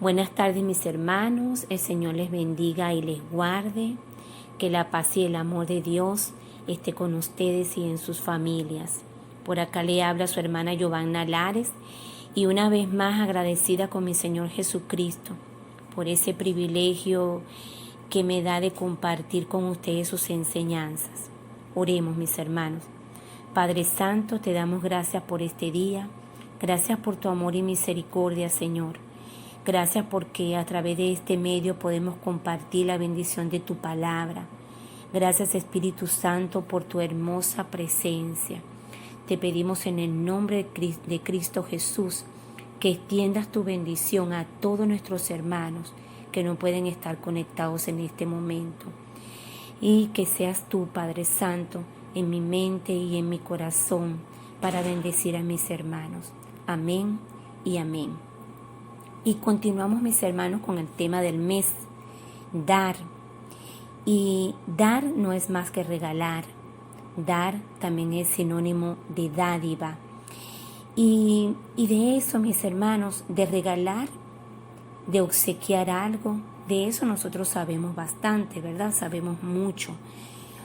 Buenas tardes mis hermanos, el Señor les bendiga y les guarde, que la paz y el amor de Dios esté con ustedes y en sus familias. Por acá le habla su hermana Giovanna Lares y una vez más agradecida con mi Señor Jesucristo por ese privilegio que me da de compartir con ustedes sus enseñanzas. Oremos mis hermanos. Padre Santo, te damos gracias por este día, gracias por tu amor y misericordia, Señor. Gracias porque a través de este medio podemos compartir la bendición de tu palabra. Gracias Espíritu Santo por tu hermosa presencia. Te pedimos en el nombre de Cristo Jesús que extiendas tu bendición a todos nuestros hermanos que no pueden estar conectados en este momento. Y que seas tú, Padre Santo, en mi mente y en mi corazón para bendecir a mis hermanos. Amén y amén. Y continuamos, mis hermanos, con el tema del mes, dar. Y dar no es más que regalar. Dar también es sinónimo de dádiva. Y de eso, mis hermanos, de regalar, de obsequiar algo, de eso nosotros sabemos bastante, ¿verdad? Sabemos mucho.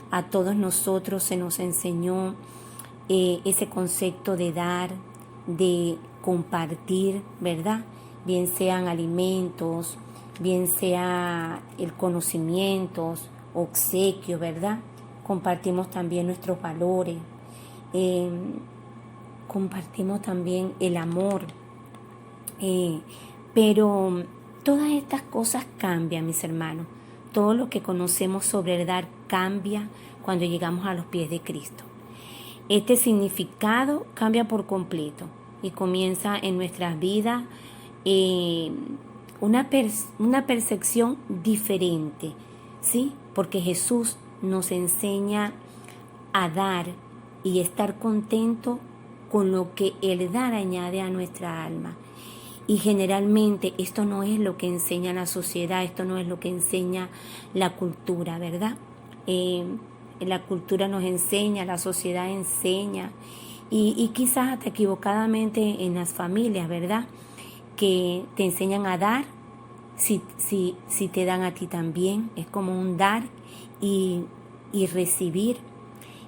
A todos nosotros se nos enseñó ese concepto de dar, de compartir, ¿verdad? Bien sean alimentos, bien sea el conocimientos, obsequio, ¿verdad? Compartimos también nuestros valores, compartimos también el amor, pero todas estas cosas cambian, mis hermanos. Todo lo que conocemos sobre el dar cambia cuando llegamos a los pies de Cristo. Este significado cambia por completo y comienza en nuestras vidas una percepción diferente, ¿sí? Porque Jesús nos enseña a dar y estar contento con lo que el dar añade a nuestra alma. Y generalmente esto no es lo que enseña la sociedad, esto no es lo que enseña la cultura, ¿verdad? La cultura nos enseña, la sociedad enseña, y quizás hasta equivocadamente en las familias, ¿verdad? Que te enseñan a dar, si te dan a ti también, es como un dar y recibir,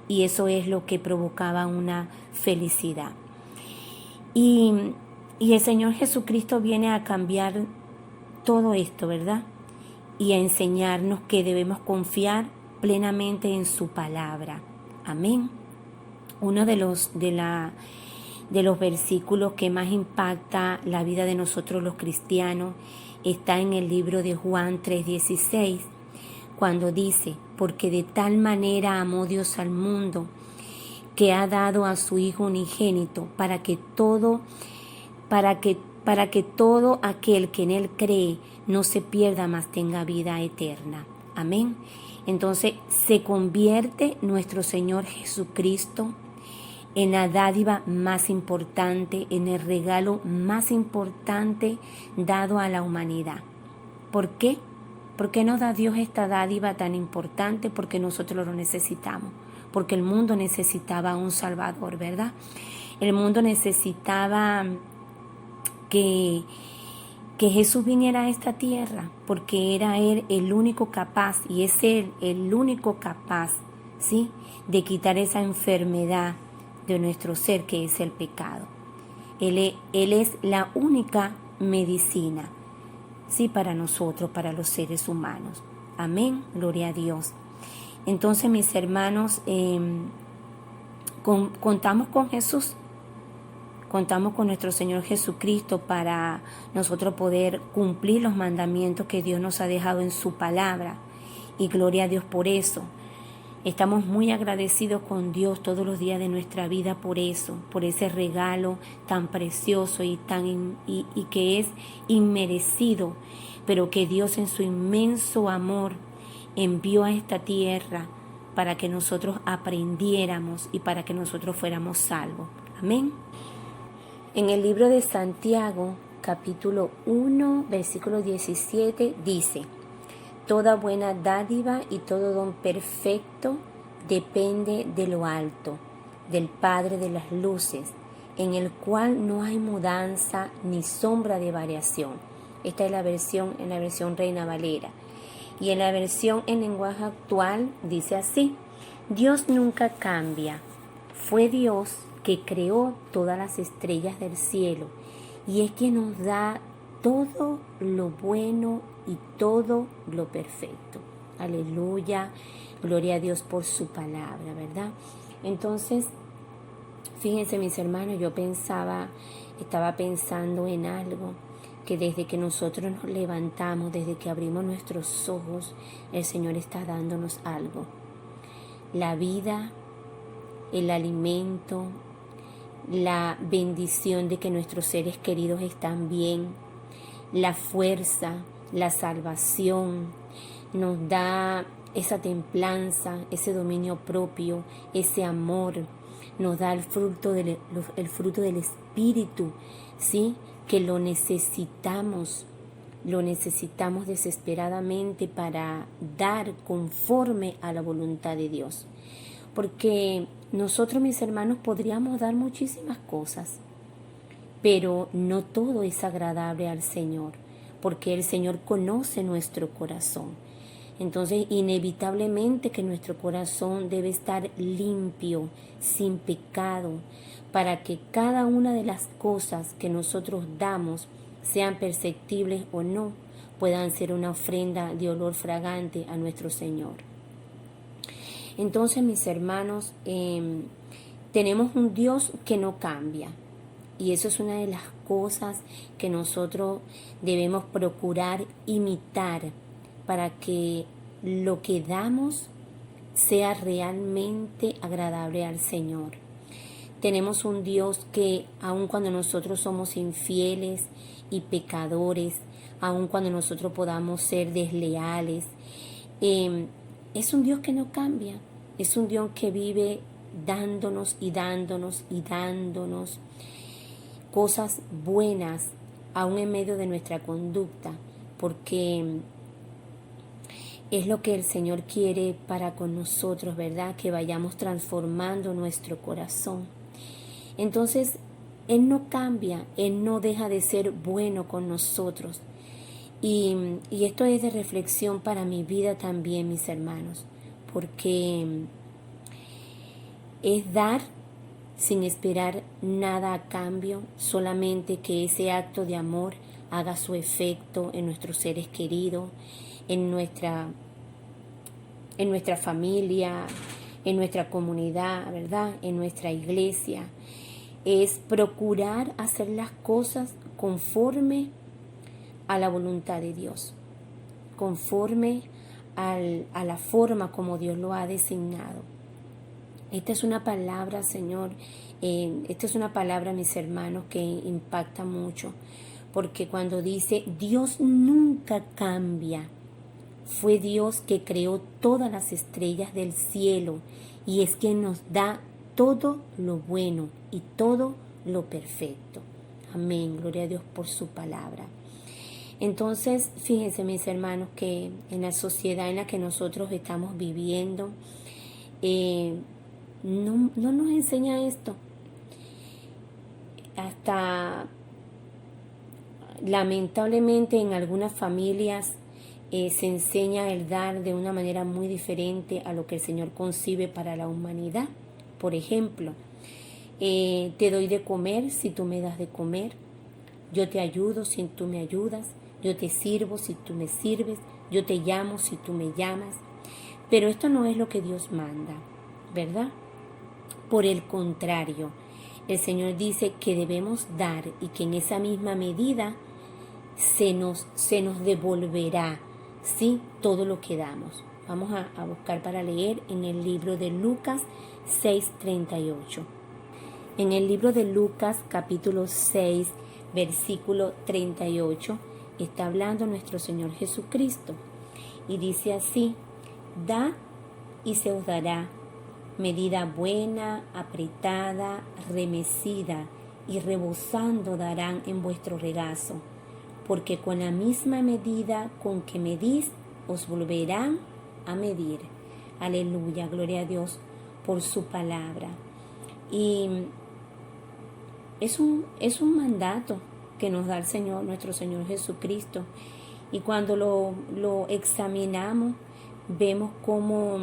y eso es lo que provocaba una felicidad. Y el Señor Jesucristo viene a cambiar todo esto, ¿verdad? Y a enseñarnos que debemos confiar plenamente en su palabra. Amén. Uno de los versículos que más impacta la vida de nosotros los cristianos está en el libro de Juan 3:16, cuando dice: porque de tal manera amó Dios al mundo, que ha dado a su Hijo unigénito, para que todo aquel que en Él cree no se pierda, mas tenga vida eterna. Amén. Entonces se convierte nuestro Señor Jesucristo en la dádiva más importante, en el regalo más importante dado a la humanidad. ¿Por qué? ¿Por qué nos da Dios esta dádiva tan importante? Porque nosotros lo necesitamos. Porque el mundo necesitaba un Salvador, ¿verdad? El mundo necesitaba que Jesús viniera a esta tierra, porque era Él el único capaz, y es Él el único capaz, ¿sí?, de quitar esa enfermedad de nuestro ser, que es el pecado. Él es la única medicina, sí, para nosotros, para los seres humanos. Amén, gloria a Dios. Entonces, mis hermanos, contamos con Jesús. Contamos con nuestro Señor Jesucristo para nosotros poder cumplir los mandamientos que Dios nos ha dejado en su palabra. Y gloria a Dios por eso. Estamos muy agradecidos con Dios todos los días de nuestra vida por eso, por ese regalo tan precioso y que es inmerecido, pero que Dios en su inmenso amor envió a esta tierra para que nosotros aprendiéramos y para que nosotros fuéramos salvos. Amén. En el libro de Santiago, capítulo 1, versículo 17, dice: toda buena dádiva y todo don perfecto depende de lo alto, del Padre de las luces, en el cual no hay mudanza ni sombra de variación. Esta es en la versión Reina Valera. Y en la versión en lenguaje actual dice así: Dios nunca cambia. Fue Dios que creó todas las estrellas del cielo y es quien nos da todo lo bueno y todo lo perfecto. Aleluya, gloria a Dios por su palabra, ¿verdad? Entonces, fíjense mis hermanos, estaba pensando en algo, que desde que nosotros nos levantamos, desde que abrimos nuestros ojos, el Señor está dándonos algo. La vida, el alimento, la bendición de que nuestros seres queridos están bien, la fuerza, la salvación, nos da esa templanza, ese dominio propio, ese amor, nos da el fruto del Espíritu, ¿sí? Que lo necesitamos desesperadamente para dar conforme a la voluntad de Dios. Porque nosotros, mis hermanos, podríamos dar muchísimas cosas, pero no todo es agradable al Señor, porque el Señor conoce nuestro corazón. Entonces, inevitablemente que nuestro corazón debe estar limpio, sin pecado, para que cada una de las cosas que nosotros damos, sean perceptibles o no, puedan ser una ofrenda de olor fragante a nuestro Señor. Entonces, mis hermanos, tenemos un Dios que no cambia. Y eso es una de las cosas que nosotros debemos procurar imitar para que lo que damos sea realmente agradable al Señor. Tenemos un Dios que, aun cuando nosotros somos infieles y pecadores, aun cuando nosotros podamos ser desleales, es un Dios que no cambia. Es un Dios que vive dándonos y dándonos y dándonos cosas buenas, aún en medio de nuestra conducta, porque es lo que el Señor quiere para con nosotros, ¿verdad? Que vayamos transformando nuestro corazón. Entonces, Él no cambia, Él no deja de ser bueno con nosotros. Y esto es de reflexión para mi vida también, mis hermanos, porque es dar sin esperar nada a cambio, solamente que ese acto de amor haga su efecto en nuestros seres queridos, en nuestra familia, en nuestra comunidad, ¿verdad? En nuestra iglesia. Es procurar hacer las cosas conforme a la voluntad de Dios, conforme a la forma como Dios lo ha designado. Esta es una palabra, Señor, esta es una palabra, mis hermanos, que impacta mucho, porque cuando dice Dios nunca cambia, fue Dios que creó todas las estrellas del cielo y es quien nos da todo lo bueno y todo lo perfecto. Amén, gloria a Dios por su palabra. Entonces, fíjense, mis hermanos, que en la sociedad en la que nosotros estamos viviendo, no nos enseña esto. Hasta lamentablemente en algunas familias se enseña el dar de una manera muy diferente a lo que el Señor concibe para la humanidad. Por ejemplo, te doy de comer si tú me das de comer, yo te ayudo si tú me ayudas, yo te sirvo si tú me sirves, yo te llamo si tú me llamas. Pero esto no es lo que Dios manda, ¿verdad? Por el contrario, el Señor dice que debemos dar y que en esa misma medida se nos devolverá, ¿sí? Todo lo que damos. Vamos a buscar para leer en el libro de Lucas 6:38. En el libro de Lucas capítulo 6, versículo 38, está hablando nuestro Señor Jesucristo y dice así: da y se os dará, medida buena, apretada, remecida y rebosando darán en vuestro regazo, porque con la misma medida con que medís os volverán a medir. Aleluya, gloria a Dios por su palabra. Y es un mandato, que nos da el Señor, nuestro Señor Jesucristo. Y cuando lo examinamos, vemos cómo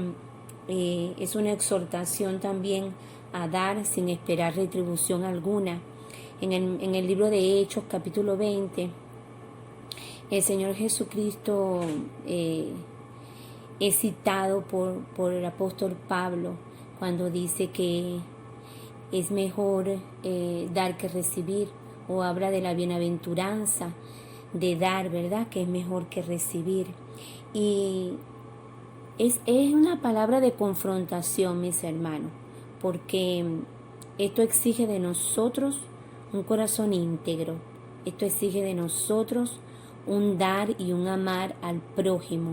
es una exhortación también a dar sin esperar retribución alguna. En el libro de Hechos, capítulo 20, el Señor Jesucristo es citado por el apóstol Pablo cuando dice que es mejor dar que recibir, o habla de la bienaventuranza de dar, ¿verdad? Que es mejor que recibir. Y es una palabra de confrontación, mis hermanos, porque esto exige de nosotros un corazón íntegro. Esto exige de nosotros un dar y un amar al prójimo.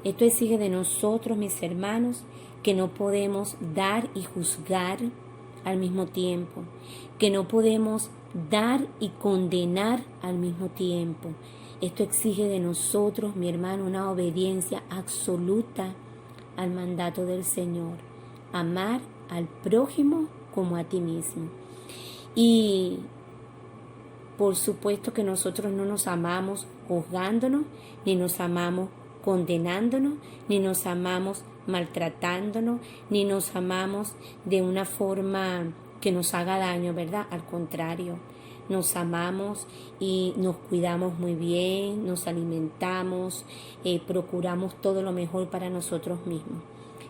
Esto exige de nosotros, mis hermanos, que no podemos dar y juzgar al mismo tiempo, que no podemos dar y condenar al mismo tiempo. Esto exige de nosotros, mi hermano, una obediencia absoluta al mandato del Señor. Amar al prójimo como a ti mismo. Y por supuesto que nosotros no nos amamos juzgándonos, ni nos amamos condenándonos, ni nos amamos maltratándonos, ni nos amamos de una forma que nos haga daño, ¿verdad? Al contrario, nos amamos y nos cuidamos muy bien, nos alimentamos, procuramos todo lo mejor para nosotros mismos.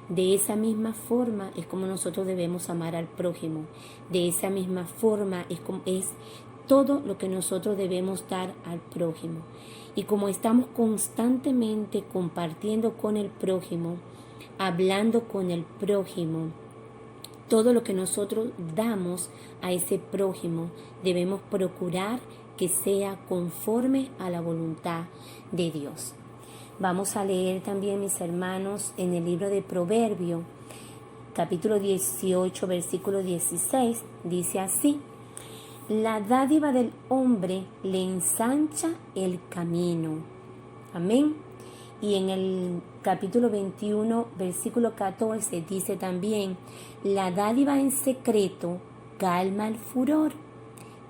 De esa misma forma es como nosotros debemos amar al prójimo. De esa misma forma es todo lo que nosotros debemos dar al prójimo. Y como estamos constantemente compartiendo con el prójimo, hablando con el prójimo, todo lo que nosotros damos a ese prójimo debemos procurar que sea conforme a la voluntad de Dios. Vamos a leer también, mis hermanos, en el libro de Proverbios, capítulo 18, versículo 16, dice así: la dádiva del hombre le ensancha el camino. Amén. Y en el capítulo 21, versículo 14, dice también: la dádiva en secreto calma el furor,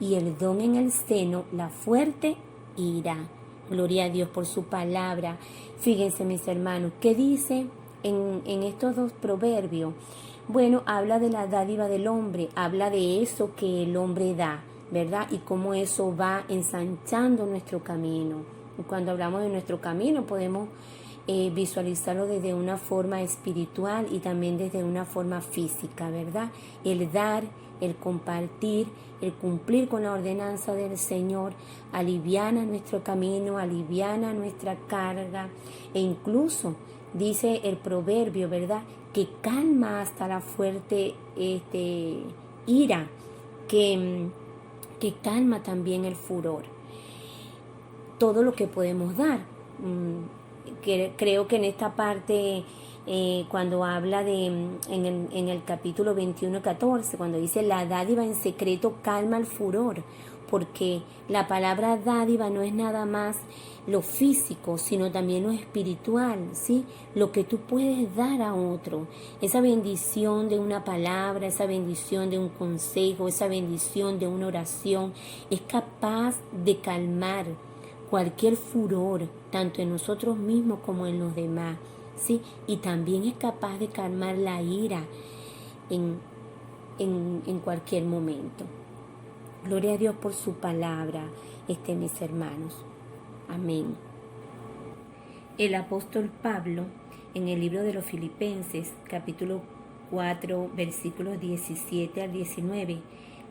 y el don en el seno la fuerte ira. Gloria a Dios por su palabra. Fíjense, mis hermanos, ¿qué dice en estos dos proverbios? Bueno, habla de la dádiva del hombre, habla de eso que el hombre da, ¿verdad? Y cómo eso va ensanchando nuestro camino. Y cuando hablamos de nuestro camino podemos visualizarlo desde una forma espiritual y también desde una forma física, ¿verdad? El dar, el compartir, el cumplir con la ordenanza del Señor aliviana nuestro camino, aliviana nuestra carga, e incluso dice el proverbio, ¿verdad?, que calma hasta la fuerte ira, que calma también el furor. Todo lo que podemos dar. Creo que en esta parte, cuando habla en el capítulo 21:14, cuando dice la dádiva en secreto calma el furor, porque la palabra dádiva no es nada más lo físico, sino también lo espiritual, ¿sí? Lo que tú puedes dar a otro, esa bendición de una palabra, esa bendición de un consejo, esa bendición de una oración, es capaz de calmar cualquier furor, tanto en nosotros mismos como en los demás, ¿sí? Y también es capaz de calmar la ira en cualquier momento. Gloria a Dios por su palabra, mis hermanos. Amén. El apóstol Pablo, en el libro de los Filipenses, capítulo 4, versículos 17 al 19,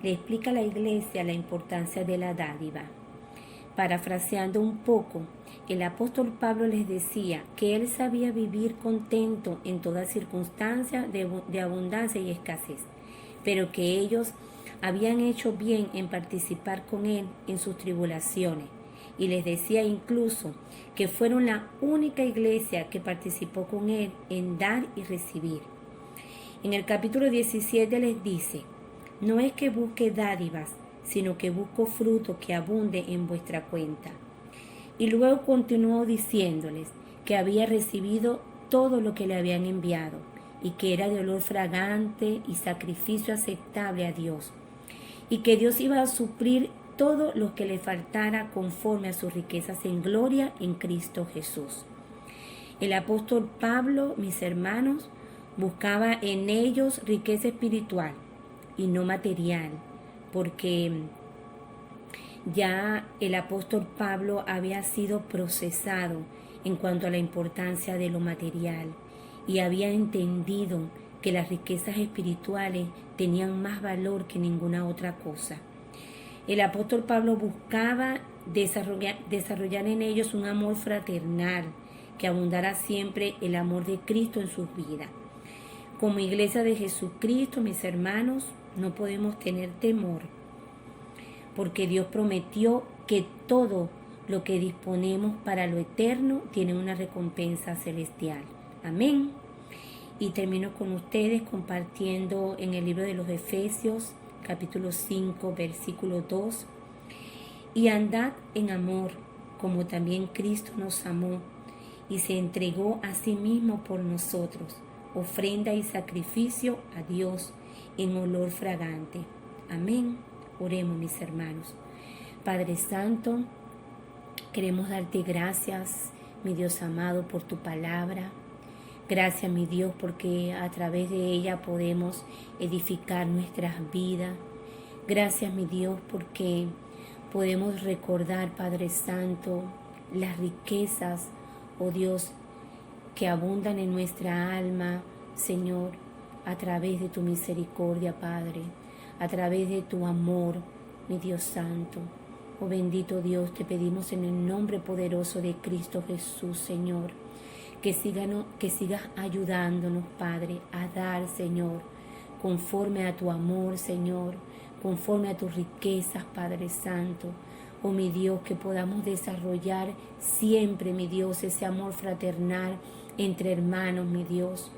le explica a la iglesia la importancia de la dádiva. Parafraseando un poco, el apóstol Pablo les decía que él sabía vivir contento en toda circunstancia de abundancia y escasez, pero que ellos habían hecho bien en participar con él en sus tribulaciones, y les decía incluso que fueron la única iglesia que participó con él en dar y recibir. En el capítulo 17 les dice: no es que busque dádivas, sino que busco fruto que abunde en vuestra cuenta. Y luego continuó diciéndoles que había recibido todo lo que le habían enviado, y que era de olor fragante y sacrificio aceptable a Dios, y que Dios iba a suplir todo lo que le faltara conforme a sus riquezas en gloria en Cristo Jesús. El apóstol Pablo, mis hermanos, buscaba en ellos riqueza espiritual y no material, porque ya el apóstol Pablo había sido procesado en cuanto a la importancia de lo material y había entendido que las riquezas espirituales tenían más valor que ninguna otra cosa. El apóstol Pablo buscaba desarrollar en ellos un amor fraternal, que abundara siempre el amor de Cristo en sus vidas. Como iglesia de Jesucristo, mis hermanos, no podemos tener temor, porque Dios prometió que todo lo que disponemos para lo eterno tiene una recompensa celestial. Amén. Y termino con ustedes compartiendo en el libro de los Efesios, capítulo 5, versículo 2. Y andad en amor, como también Cristo nos amó y se entregó a sí mismo por nosotros, ofrenda y sacrificio a Dios en olor fragante. Amén. Oremos, mis hermanos. Padre Santo, queremos darte gracias, mi Dios amado, por tu palabra. Gracias, mi Dios, porque a través de ella podemos edificar nuestras vidas. Gracias, mi Dios, porque podemos recordar, Padre Santo, las riquezas, oh Dios, que abundan en nuestra alma, Señor, a través de tu misericordia, Padre, a través de tu amor, mi Dios Santo. Oh bendito Dios, te pedimos en el nombre poderoso de Cristo Jesús, Señor, que sigas ayudándonos, Padre, a dar, Señor, conforme a tu amor, Señor, conforme a tus riquezas, Padre Santo. Oh mi Dios, que podamos desarrollar siempre, mi Dios, ese amor fraternal entre hermanos, mi Dios.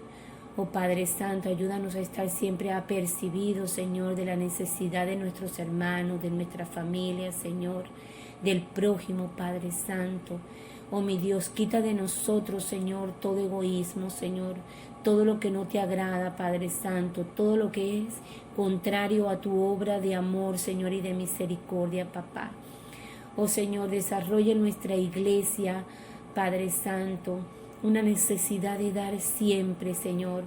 Oh Padre Santo, ayúdanos a estar siempre apercibidos, Señor, de la necesidad de nuestros hermanos, de nuestra familia, Señor, del prójimo, Padre Santo. Oh mi Dios, quita de nosotros, Señor, todo egoísmo, Señor, todo lo que no te agrada, Padre Santo, todo lo que es contrario a tu obra de amor, Señor, y de misericordia, papá. Oh Señor, desarrolla en nuestra iglesia, Padre Santo, una necesidad de dar siempre, Señor,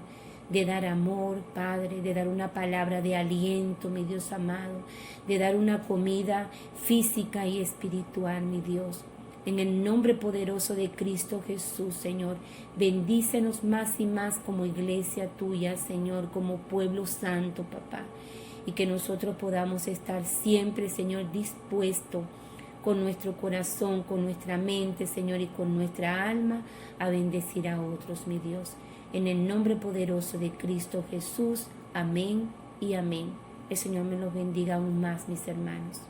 de dar amor, Padre, de dar una palabra de aliento, mi Dios amado, de dar una comida física y espiritual, mi Dios. En el nombre poderoso de Cristo Jesús, Señor, bendícenos más y más como iglesia tuya, Señor, como pueblo santo, papá, y que nosotros podamos estar siempre, Señor, dispuestos con nuestro corazón, con nuestra mente, Señor, y con nuestra alma, a bendecir a otros, mi Dios. En el nombre poderoso de Cristo Jesús, amén y amén. El Señor me los bendiga aún más, mis hermanos.